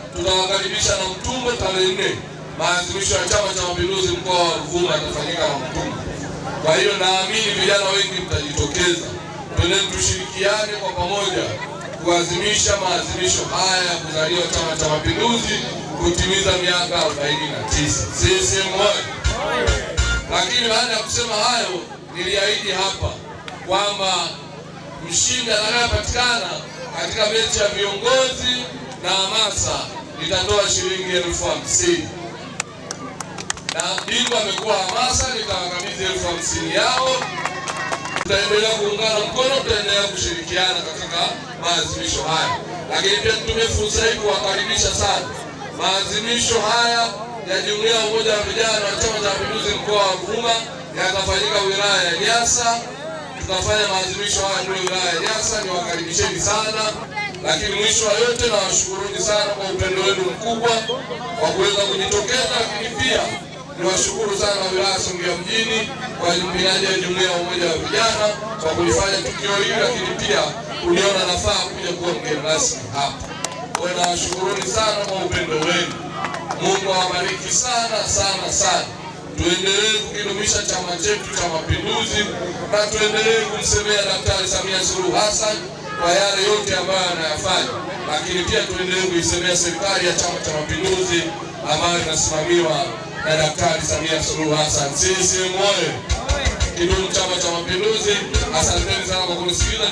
Tutawakaribisha na Mtumbo tarehe 4. Maadhimisho ya Chama cha Mapinduzi mkoa wa Ruvuma yatafanyika na Mtumbo. Kwa hiyo naamini vijana wengi mtajitokeza. Twende tushirikiane kwa pamoja kuadhimisha maadhimisho haya ya kuzaliwa Chama cha Mapinduzi kutimiza miaka 49. CCM oyee! Lakini baada ya kusema hayo, niliahidi hapa kwamba mshindi atakayepatikana katika mechi ya viongozi na hamasa nitatoa shilingi 50,000. Na bingwa amekuwa hamasa, nitawakabidhi 50,000 yao. Tutaendelea kuungana mkono, tutaendelea kushirikiana katika maadhimisho haya. Lakini pia nitumie fursa hii kuwakaribisha sana. Maadhimisho haya ya Jumuiya ya Umoja wa Vijana wa Chama cha Mapinduzi mkoa wa Ruvuma yatafanyika wilaya ya Nyasa. Tutafanya maadhimisho haya kule wilaya ya Nyasa, niwakaribisheni sana. Lakini mwisho wa yote, nawashukuruni sana kwa upendo wenu mkubwa kwa kuweza kujitokeza. Lakini pia niwashukuru sana wilaya Songea mjini kwa jumuiya ya Jumuiya ya Umoja wa Vijana kwa kulifanya tukio hili, lakini pia uliona nafaa kuja kuwa mgeni rasmi hapa. Kwa hiyo nawashukuruni sana kwa upendo wenu. Mungu awabariki sana sana sana. Tuendelee kukidumisha chama chetu cha Mapinduzi na tuendelee kumsemea Daktari Samia Suluhu Hassan kwa yale yote ambayo anayafanya, lakini pia tuendelee kuisemea serikali ya Chama cha Mapinduzi ambayo inasimamiwa na Daktari Samia Suluhu Hassan. CCM oyee! Kidumu Chama cha Mapinduzi! Asanteni sana kwa kunisikiliza.